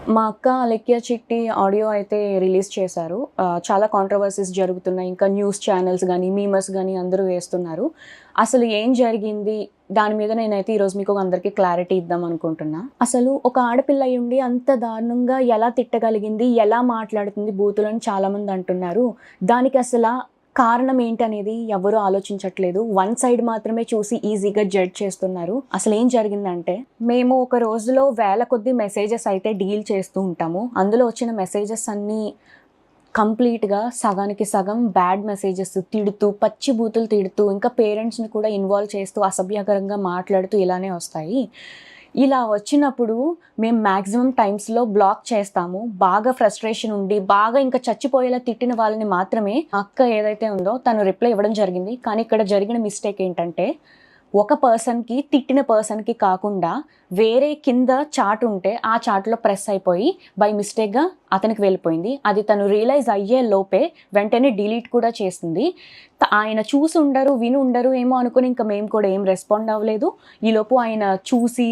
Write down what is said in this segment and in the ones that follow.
మా అక్క 'అలెక్య చిట్టి' ఆడియో అయితే రిలీజ్ చేశారు. చాలా కాంట్రోవర్సీస్ జరుగుతున్నాయి. ఇంకా న్యూస్ ఛానెల్స్ గానీ, మీమర్స్ గానీ అందరూ వేస్తున్నారు. అసలు ఏం జరిగింది? దాని మీద నేనైతే ఈరోజు మీకు అందరికీ క్లారిటీ ఇద్దాం అనుకుంటున్నా. అసలు ఒక ఆడపిల్ల అయ్యుండి అంత దారుణంగా ఎలా తిట్టగలిగింది? ఎలా మాట్లాడుతుంది బూతులని చాలామంది అంటున్నారు. దానికి కారణం ఏంటనేది ఎవరు ఆలోచించట్లేదు. వన్ సైడ్ మాత్రమే చూసి ఈజీగా జడ్జ్ చేస్తున్నారు. అసలేం జరిగిందంటే, మేము ఒక రోజులో వేల కొద్దీ మెసేజెస్ అయితే డీల్ చేస్తూ ఉంటాము. అందులో వచ్చిన మెసేజెస్ అన్నీ కంప్లీట్‌గా సగానికి సగం బ్యాడ్ మెసేజెస్ తిడుతూ, పచ్చి బూతులు తిడుతూ, ఇంకా పేరెంట్స్‌ని కూడా ఇన్వాల్వ్ చేస్తూ, అసభ్యకరంగా మాట్లాడుతూ ఇలానే వస్తాయి. ఇలా వచ్చినప్పుడు మేము మాక్సిమం టైమ్స్‌లో బ్లాక్ చేస్తాము. బాగా ఫ్రస్ట్రేషన్ ఉండి, బాగా ఇంకా చచ్చిపోయేలా తిట్టిన వాళ్ళని మాత్రమే ఆ అక్క ఏదైతే ఉందో తను రిప్లై ఇవ్వడం జరిగింది. కానీ ఇక్కడ జరిగిన మిస్టేక్ ఏంటంటే, ఒక పర్సన్‌కి తిట్టిన పర్సన్‌కి కాకుండా వేరే కింద చాట్ ఉంటే ఆ చాట్‌లో ప్రెస్ అయిపోయి బై మిస్టేక్‌గా అతనికి వెళ్ళిపోయింది. అది తను రియలైజ్ అయ్యే లోపే వెంటనే డిలీట్ కూడా చేసింది. ఆయన చూసి ఉండరు, విని ఉండరు ఏమో అనుకుని ఇంకా మేము కూడా ఏం రెస్పాండ్ అవ్వలేదు. ఈలోపు ఆయన చూసి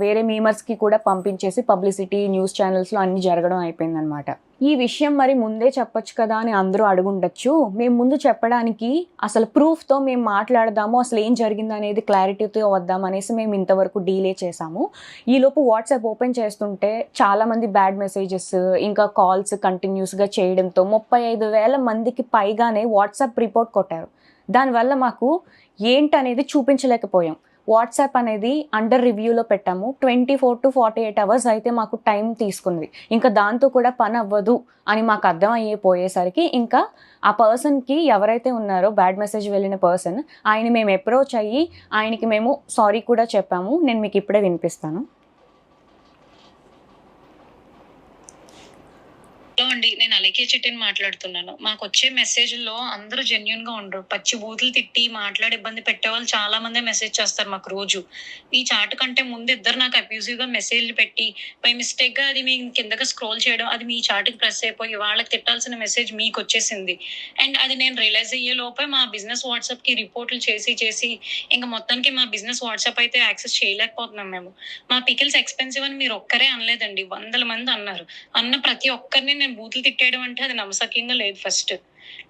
వేరే మీమర్స్‌కి కూడా పంపించేసి పబ్లిసిటీ న్యూస్ ఛానల్స్‌లో అన్నీ జరగడం అయిపోయిందనమాట. ఈ విషయం మరి ముందే చెప్పొచ్చు కదా అని అందరూ అడుగుండొచ్చు. మేము ముందు చెప్పడానికి అసలు ప్రూఫ్‌తో మేము మాట్లాడదాము, అసలు ఏం జరిగిందనేది క్లారిటీతో వద్దాం అనేసి మేము ఇంతవరకు డీలే చేశాము. ఈలోపు వాట్సాప్ ఓపెన్ చేస్తుంటే చాలామంది బ్యాడ్ మెసేజెస్, ఇంకా కాల్స్ కంటిన్యూస్‌గా చేయడంతో 35,000 మందికి పైగానే వాట్సాప్ రిపోర్ట్ కొట్టారు. దానివల్ల మాకు ఏంటనేది చూపించలేకపోయాం. వాట్సాప్ అనేది అండర్ రివ్యూలో పెట్టాము. 24-48 అవర్స్ అయితే మాకు టైం తీసుకుంది. ఇంకా దాంతో కూడా పని అవ్వదు అని మాకు అర్థం అయిపోయేసరికి ఇంకా ఆ పర్సన్‌కి ఎవరైతే ఉన్నారో బ్యాడ్ మెసేజ్ వెళ్ళిన పర్సన్, ఆయన్ని మేము అప్రోచ్ అయ్యి ఆయనకి మేము సారీ కూడా చెప్పాము. నేను మీకు ఇప్పుడే వినిపిస్తాను. హలో అండి. నేను అలేఖ్య చిట్టిని మాట్లాడుతున్నాను. మాకొచ్చే మెసేజుల్లో అందరూ జెన్యూన్‌గా ఉండరు. పచ్చి బూతులు తిట్టి, మాట్లాడి ఇబ్బంది పెట్టేవాళ్ళు చాలా మందే మెసేజ్ చేస్తారు మాకు రోజు. ఈ చాట్ కంటే ముందు ఇద్దరు నాకు అబ్యూసివ్‌గా మెసేజ్‌లు పెట్టి, బై మిస్టేక్‌గా అది మీ కిందకి స్క్రోల్ చేయడం, అది మీ చాట్‌కి ప్రెస్ అయిపోయి వాళ్ళకి తిట్టాల్సిన మెసేజ్ మీకొచ్చేసింది. అండ్ అది నేను రియలైజ్ అయ్యే లోపే మా బిజినెస్ వాట్సాప్‌కి రిపోర్టులు చేసి ఇంక మొత్తానికి మా బిజినెస్ వాట్సాప్ అయితే యాక్సెస్ చేయలేకపోతున్నాం మేము. మా పికిల్స్ ఎక్స్‌పెన్సివ్ అని మీరు ఒక్కరే అనలేదండి. వందల మంది అన్నారు. అన్న ప్రతి ఒక్కరిని నేను బూతులు తిట్టేయడం అంటే అది నమ్మశక్యంగా లేదు ఫస్ట్.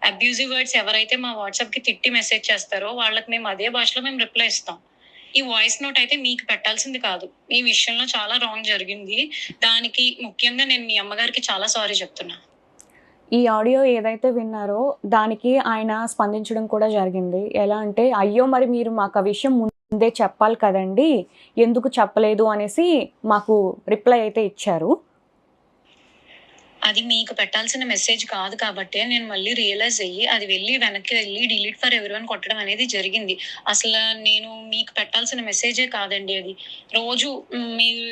అబ్యూజివ్ వర్డ్స్ ఎవరైతే మా వాట్సాప్‌కి తిట్టి మెసేజ్ చేస్తారో వాళ్ళకి మేము అదే భాషలో మేము రిప్లై ఇస్తాం. ఈ వాయిస్ నోట్ అయితే మీకు పెట్టాల్సింది కాదు. మీ విషయంలో చాలా రాంగ్ జరిగింది. దానికి ముఖ్యంగా నేను మీ అమ్మగారికి చాలా సారీ చెప్తున్నా. ఈ ఆడియో ఏదైతే విన్నారో దానికి ఆయన స్పందించడం కూడా జరిగింది. ఎలా అంటే, "అయ్యో! మరి మీరు మాకు ఆ విషయం ముందే చెప్పాలి కదండీ! ఎందుకు చెప్పలేదు" అనేసి మాకు రిప్లై అయితే ఇచ్చారు. అది మీకు పెట్టాల్సిన మెసేజ్ కాదు కాబట్టే నేను మళ్ళీ రియలైజ్ అయ్యి, అది వెనక్కి వెళ్లి డిలీట్ ఫర్ ఎవరీవన్ కొట్టడం అనేది జరిగింది. నేను మీకు పెట్టాల్సిన మెసేజే కాదండి అది. రోజు మీరు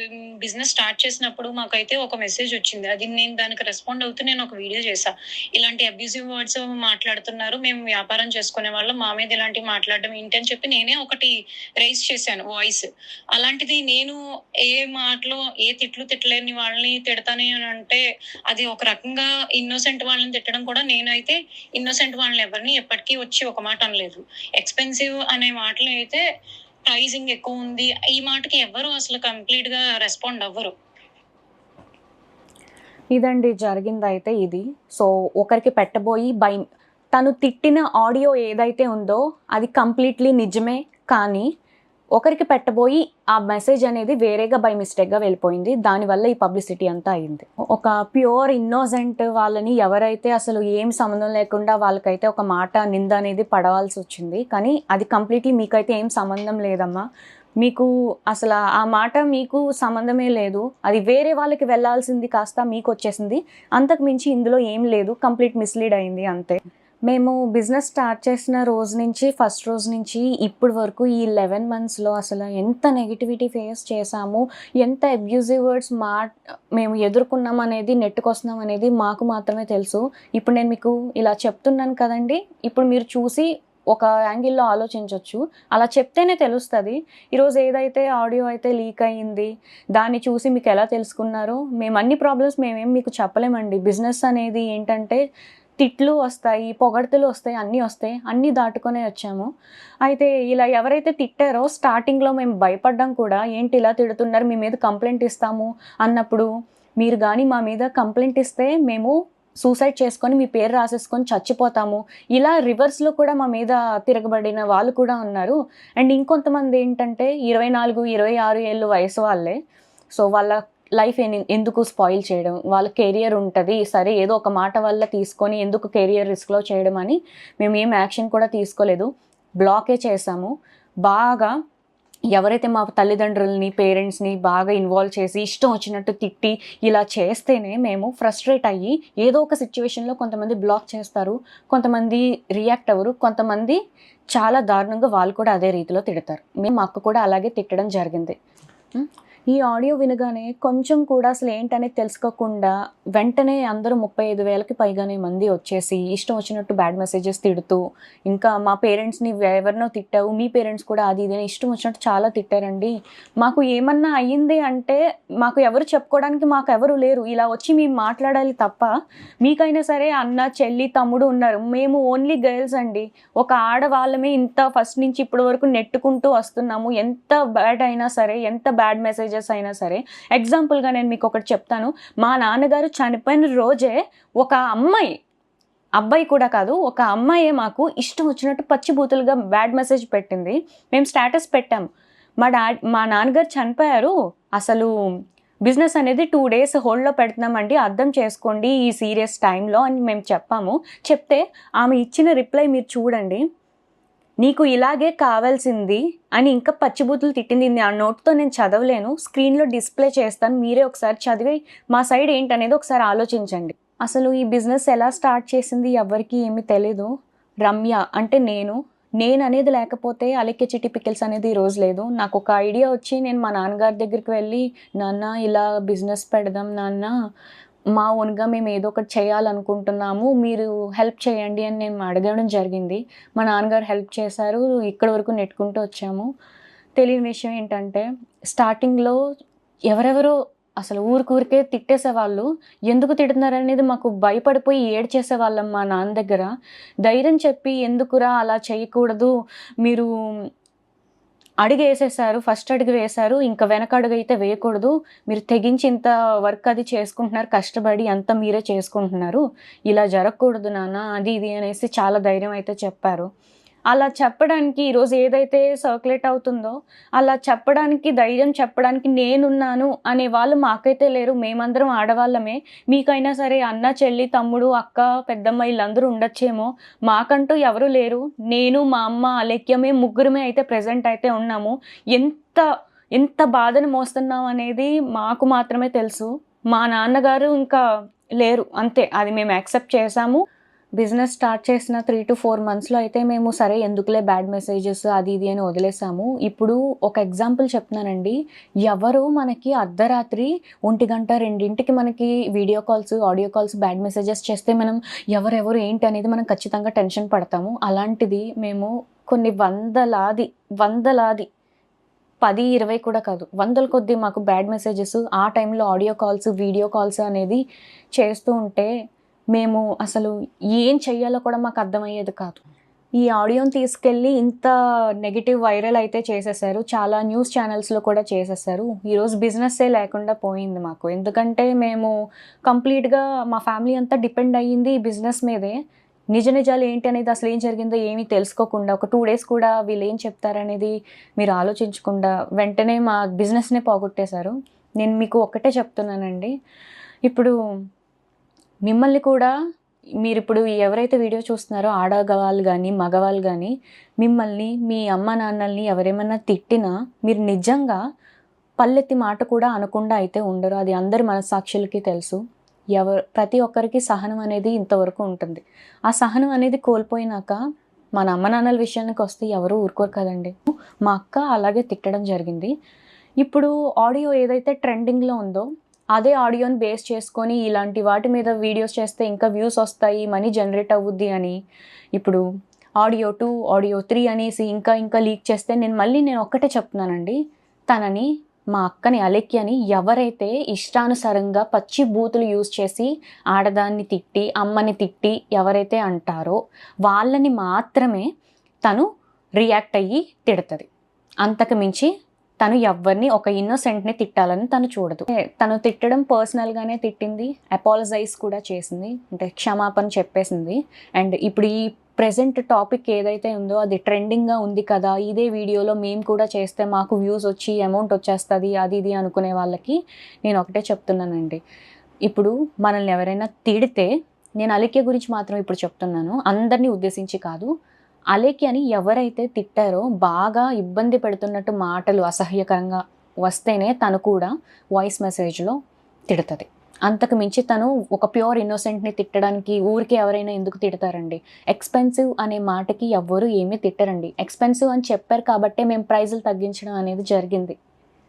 బిజినెస్ స్టార్ట్ చేసినప్పుడు మాకైతే ఒక మెసేజ్ వచ్చింది. అది నేను దానికి రెస్పాండ్ అవుతూ నేను ఒక వీడియో చేశా. ఇలాంటి అబ్యూసివ్ వర్డ్స్ మాట్లాడుతున్నారు. మేము వ్యాపారం చేసుకునేవాళ్ళం. మా మీద ఇలాంటివి మాట్లాడడం ఏంటి అని చెప్పి నేనే ఒకటి రైజ్ చేశాను వాయిస్. అలాంటిది నేను ఏ మాటలో ఏ తిట్లు తిట్టలేని వాళ్ళని తిడతాను అనంటే అది ఒక రకంగా ఇన్నోసెంట్ వాళ్ళని తిట్టడం కూడా నేనైతే ఇన్నోసెంట్ వాళ్ళని ఎవరిని ఎప్పటికీ వచ్చి ఒక మాట అనలేదు. ఎక్స్‌పెన్సివ్ అనే మాటలు అయితే ప్రైజింగ్ ఎక్కువ ఉంది. ఈ మాటకి ఎవ్వరు అసలు కంప్లీట్‌గా రెస్పాండ్ అవ్వరు. ఇదండి జరిగిందైతే ఇది. సో, ఒకరికి పెట్టబోయి తను తిట్టిన ఆడియో ఏదైతే ఉందో అది కంప్లీట్‌లీ నిజమే. కానీ ఒకరికి పెట్టబోయి ఆ మెసేజ్ అనేది వేరేగా బై మిస్టేక్‌గా వెళ్ళిపోయింది. దానివల్ల ఈ పబ్లిసిటీ అంతా అయింది. ఒక ప్యూర్ ఇన్నోసెంట్ వాళ్ళని ఎవరైతే అసలు ఏం సంబంధం లేకుండా వాళ్ళకైతే ఒక మాట నింద అనేది పడవలసొచ్చింది. కానీ అది కంప్లీట్‌లీ మీకైతే ఏం సంబంధం లేదమ్మా. మీకు ఆ మాట మీకు సంబంధమే లేదు. అది వేరే వాళ్ళకి వెళ్ళాల్సింది కాస్త మీకొచ్చేసింది. అంతకు మించి ఇందులో ఏం లేదు. కంప్లీట్ మిస్‌లీడ్ అయింది అంతే. మేము బిజినెస్ స్టార్ట్ చేసిన రోజు నుంచి, ఫస్ట్ రోజు నుంచి ఇప్పటి వరకు ఈ 11 మంత్స్‌లో ఎంత నెగటివిటీ ఫేస్ చేశాము, ఎంత అబ్యూజివ్ వర్డ్స్ మేము ఎదుర్కొన్నామనేది, నెట్టుకొస్తున్నామనేది మాకు మాత్రమే తెలుసు. ఇప్పుడు నేను మీకు ఇలా చెప్తున్నాను కదండీ! ఇప్పుడు మీరు చూసి ఒక యాంగిల్‌లో ఆలోచించొచ్చు. అలా చెప్తేనే తెలుస్తది. ఈరోజు ఏదైతే ఆడియో అయితే లీక్ అయింది, దాన్ని చూసి మీకెలా తెలుసుకున్నారో, అన్ని ప్రాబ్లమ్స్ మేమేం మీకు చెప్పలేమండి. బిజినెస్ అనేది ఏంటంటే తిట్లు వస్తాయి, పొగడ్తలు వస్తాయి, అన్నీ వస్తాయి. అన్నీ దాటుకొనే వచ్చాము. అయితే ఇలా ఎవరైతే తిట్టారో స్టార్టింగ్‌లో మేము భయపడ్డాం కూడా. ఏంటి ఇలా తిడుతున్నారు, మీ మీద కంప్లెయింట్ ఇస్తాము అన్నప్పుడు మీరు కానీ మా మీద కంప్లైంట్ ఇస్తే మేము సూసైడ్ చేసుకొని మీ పేరు రాసేసుకొని చచ్చిపోతాము, ఇలా రివర్స్లో కూడా మా మీద తిరగబడిన వాళ్ళు కూడా ఉన్నారు. అండ్ ఇంకొంతమంది ఏంటంటే 24, 26 ఏళ్ళు వయసు వాళ్ళే. సో వాళ్ళ లైఫ్ ఎందుకు స్పాయిల్ చేయడం, వాళ్ళ కెరియర్ ఉంటుంది సరే ఏదో ఒక మాట వల్ల తీసుకొని ఎందుకు కెరియర్ రిస్క్లో చేయడం అని మేము ఏం యాక్షన్ కూడా తీసుకోలేదు, బ్లాకే చేసాము. బాగా ఎవరైతే మా తల్లిదండ్రులని పేరెంట్స్ని బాగా ఇన్వాల్వ్ చేసి ఇష్టం వచ్చినట్టు తిట్టి ఇలా చేస్తేనే మేము ఫ్రస్ట్రేట్ అయ్యి ఏదో ఒక సిచ్యువేషన్లో కొంతమంది బ్లాక్ చేస్తారు, కొంతమంది రియాక్ట్ అవ్వరు, కొంతమంది చాలా దారుణంగా వాళ్ళు కూడా అదే రీతిలో తిడతారు. మేము మా అక్క కూడా అలాగే తిట్టడం జరిగింది. ఈ ఆడియో వినగానే కొంచెం కూడా అసలు ఏంటనేది తెలుసుకోకుండా వెంటనే అందరూ 35,000కి పైగానే మంది వచ్చేసి ఇష్టం వచ్చినట్టు బ్యాడ్ మెసేజెస్ తిడుతూ, ఇంకా మా పేరెంట్స్ని ఎవరినో తిట్టావు, మీ పేరెంట్స్ కూడా అది ఇది అని ఇష్టం వచ్చినట్టు చాలా తిట్టారండి. మాకు ఏమన్నా అయ్యింది అంటే మాకు ఎవరు చెప్పుకోవడానికి మాకు ఎవరు లేరు, ఇలా వచ్చి మేము మాట్లాడాలి తప్ప. మీకైనా సరే అన్న చెల్లి తమ్ముడు ఉన్నారు, మేము ఓన్లీ గర్ల్స్ అండి. ఒక ఆడవాళ్ళమే ఇంత ఫస్ట్ నుంచి ఇప్పటి వరకు నెట్టుకుంటూ వస్తున్నాము. ఎంత బ్యాడ్ అయినా సరే, ఎంత బ్యాడ్ మెసేజెస్ అయినా సరే. ఎగ్జాంపుల్గా నేను మీకు ఒకటి చెప్తాను. మా నాన్నగారు చనిపోయిన రోజే ఒక అబ్బాయి కూడా కాదు, ఒక అమ్మాయే మాకు ఇష్టం వచ్చినట్టు పచ్చిబూతులుగా బ్యాడ్ మెసేజ్ పెట్టింది. మేము స్టేటస్ పెట్టాము, మా నాన్నగారు చనిపోయారు, అసలు బిజినెస్ అనేది 2 days హోల్డ్లో పెడుతున్నామండి, అర్థం చేసుకోండి ఈ సీరియస్ టైంలో అని మేము చెప్పాము. చెప్తే ఆమె ఇచ్చిన రిప్లై మీరు చూడండి. నీకు ఇలాగే కావాల్సింది అని ఇంకా పచ్చిబూతులు తిట్టింది. ఆ నోట్తో నేను చదవలేను, స్క్రీన్లో డిస్ప్లే చేస్తాను, మీరే ఒకసారి చదివి మా సైడ్ ఏంటనేది ఒకసారి ఆలోచించండి. అసలు ఈ బిజినెస్ ఎలా స్టార్ట్ చేసింది ఎవరికి ఏమీ తెలీదు. రమ్య అంటే నేను అనేది లేకపోతే అలెక్కే చిట్టి పికిల్స్ అనేది ఈరోజు లేదు. నాకు ఒక ఐడియా వచ్చి నేను మా నాన్నగారి దగ్గరికి వెళ్ళి, నాన్న ఇలా బిజినెస్ పెడదాం నాన్న, మా ఓన్గా మేము ఏదో ఒకటి చేయాలనుకుంటున్నాము, మీరు హెల్ప్ చేయండి అని నేను అడగడం జరిగింది. మా నాన్నగారు హెల్ప్ చేశారు, ఇక్కడ వరకు నెట్టుకుంటూ వచ్చాము. తెలియని విషయం ఏంటంటే స్టార్టింగ్లో ఎవరెవరో అసలు ఊరికే తిట్టేసేవాళ్ళు. ఎందుకు తిడుతున్నారనేది మాకు భయపడిపోయి ఏడ్చేసేవాళ్ళం మా నాన్న దగ్గర. ధైర్యం చెప్పి ఎందుకురా అలా చేయకూడదు, మీరు అడుగు వేసేసారు, ఫస్ట్ అడుగు వేశారు, ఇంకా వెనక అడుగు అయితే వేయకూడదు, మీరు తెగించి ఇంత వర్క్ అది చేసుకుంటున్నారు, కష్టపడి అంతా మీరే చేసుకుంటున్నారు, ఇలా జరగకూడదు నాన్న అది ఇది అనేసి చాలా ధైర్యం అయితే చెప్పారు. అలా చెప్పడానికి ఈరోజు ఏదైతే సర్క్యులేట్ అవుతుందో అలా చెప్పడానికి, ధైర్యం చెప్పడానికి నేనున్నాను అనే వాళ్ళు మాకైతే లేరు. మేమందరం ఆడవాళ్ళమే. మీకైనా సరే అన్న చెల్లి తమ్ముడు అక్క పెద్దమ్మ వీళ్ళందరూ ఉండొచ్చేమో, మాకంటూ ఎవరు లేరు. నేను మా అమ్మ అలెక్యమే ముగ్గురమే అయితే ప్రెజెంట్ అయితే ఉన్నాము. ఎంత బాధను మోస్తున్నాం అనేది మాకు మాత్రమే తెలుసు. మా నాన్నగారు ఇంకా లేరు, అంతే. అది మేము యాక్సెప్ట్ చేసాము. బిజినెస్ స్టార్ట్ చేసిన 3 to 4 monthsలో అయితే మేము సరే ఎందుకులే బ్యాడ్ మెసేజెస్ అది ఇది అని వదిలేసాము. ఇప్పుడు ఒక ఎగ్జాంపుల్ చెప్తున్నానండి. ఎవరో మనకి అర్ధరాత్రి 1 గంట 2ంటికి మనకి video calls audio calls bad messages చేస్తే మనం ఎవరెవరు ఏంటి అనేది మనం ఖచ్చితంగా టెన్షన్ పడతాము. అలాంటిది మేము కొన్ని వందలాది 10, 20 కూడా కాదు, వందల కొద్దీ మాకు బ్యాడ్ మెసేజెస్ ఆ టైంలో ఆడియో కాల్స్ వీడియో కాల్స్ అనేది చేస్తూ ఉంటే మేము అసలు ఏం చెయ్యాలో కూడా మాకు అర్థమయ్యేది కాదు. ఈ ఆడియోని తీసుకెళ్ళి ఇంత నెగిటివ్ వైరల్ అయితే చేసేసారు, చాలా న్యూస్ ఛానల్స్లో కూడా చేసేసారు. ఈరోజు బిజినెస్సే లేకుండా పోయింది మాకు. ఎందుకంటే మేము కంప్లీట్గా మా ఫ్యామిలీ అంతా డిపెండ్ అయ్యింది ఈ బిజినెస్ మీదే. నిజాలు ఏంటి అనేది, అసలు ఏం జరిగిందో ఏమీ తెలుసుకోకుండా, ఒక 2 days కూడా వీళ్ళు ఏం చెప్తారనేది మీరు ఆలోచించకుండా వెంటనే మా బిజినెస్నే పోగొట్టేశారు. నేను మీకు ఒక్కటే చెప్తున్నానండి, ఇప్పుడు మిమ్మల్ని కూడా మీరు ఇప్పుడు ఎవరైతే వీడియో చూస్తున్నారో ఆడవాళ్ళు కానీ మగవాళ్ళు కానీ మిమ్మల్ని మీ అమ్మ నాన్నల్ని ఎవరేమన్నా తిట్టినా మీరు నిజంగా పల్లెత్తి మాట కూడా అనకుండా అయితే ఉండరు. అది అందరి మనస్సాక్షులకి తెలుసు. ప్రతి ఒక్కరికి సహనం అనేది ఇంతవరకు ఉంటుంది. ఆ సహనం అనేది కోల్పోయినాక మన అమ్మ నాన్నల విషయానికి వస్తే ఎవరు ఊరుకోరు కదండి. మా అక్క అలాగే తిట్టడం జరిగింది. ఇప్పుడు ఆడియో ఏదైతే ట్రెండింగ్లో ఉందో అదే ఆడియోని బేస్ చేసుకొని ఇలాంటి వాటి మీద వీడియోస్ చేస్తే ఇంకా వ్యూస్ వస్తాయి, మనీ జనరేట్ అవ్వుద్ది అని ఇప్పుడు ఆడియో 2 ఆడియో 3 అనేసి ఇంకా లీక్ చేస్తే నేను ఒక్కటే చెప్తున్నానండి, తనని మా అక్కని అలెక్యని ఎవరైతే ఇష్టానుసారంగా పచ్చి బూతులు యూజ్ చేసి ఆడదాన్ని తిట్టి అమ్మని తిట్టి ఎవరైతే అంటారో వాళ్ళని మాత్రమే తను రియాక్ట్ అయ్యి తిడుతుంది. అంతకు మించి తను ఎవరిని ఒక ఇన్నోసెంట్ని తిట్టాలని తను చూడదు. తను తిట్టడం పర్సనల్గానే తిట్టింది, అపాలజైజ్ కూడా చేసింది, అంటే క్షమాపణ చెప్పేసింది. అండ్ ఇప్పుడు ఈ ప్రెజెంట్ టాపిక్ ఏదైతే ఉందో అది ట్రెండింగ్గా ఉంది కదా, ఇదే వీడియోలో మేము కూడా చేస్తే మాకు వ్యూస్ వచ్చి అమౌంట్ వచ్చేస్తుంది అది ఇది అనుకునే వాళ్ళకి నేను ఒకటే చెప్తున్నానండి. ఇప్పుడు మనల్ని ఎవరైనా తిడితే, నేను అలేఖ్య గురించి మాత్రం ఇప్పుడు చెప్తున్నాను, అందరినీ ఉద్దేశించి కాదు, అలేఖ్య అని ఎవరైతే తిట్టారో బాగా ఇబ్బంది పెడుతున్నట్టు మాటలు అసహ్యకరంగా వస్తేనే తను కూడా వాయిస్ మెసేజ్లో తిడుతుంది. అంతకు మించి తను ఒక ప్యూర్ ఇన్నోసెంట్ని తిట్టడానికి ఊరికే ఎవరైనా ఎందుకు తిడతారండి? ఎక్స్పెన్సివ్ అనే మాటకి ఎవ్వరూ ఏమీ తిట్టరండి. ఎక్స్పెన్సివ్ అని చెప్పారు కాబట్టే మేము ప్రైజులు తగ్గించడం అనేది జరిగింది.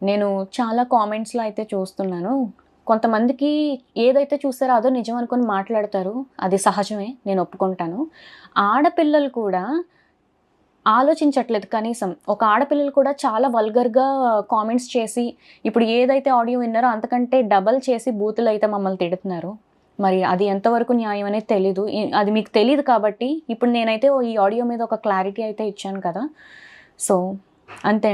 నేను చాలా కామెంట్స్లో అయితే చూస్తున్నాను, కొంతమందికి ఏదైతే చూస్తారో అదో నిజం అనుకొని మాట్లాడతారు, అది సహజమే, నేను ఒప్పుకుంటాను. ఆడపిల్లలు కూడా ఆలోచించట్లేదు కనీసం. ఒక ఆడపిల్లలు కూడా చాలా వల్గర్‌గా కామెంట్స్ చేసి, ఇప్పుడు ఏదైతే ఆడియో విన్నారో అంతకంటే డబల్ చేసి బూతులైతే మమ్మల్ని తిడుతున్నారు. మరి అది ఎంతవరకు న్యాయం అనేది తెలీదు. అది మీకు తెలీదు కాబట్టి ఇప్పుడు నేనైతే ఈ ఆడియో మీద ఒక క్లారిటీ అయితే ఇచ్చాను కదా! సో, అంతే.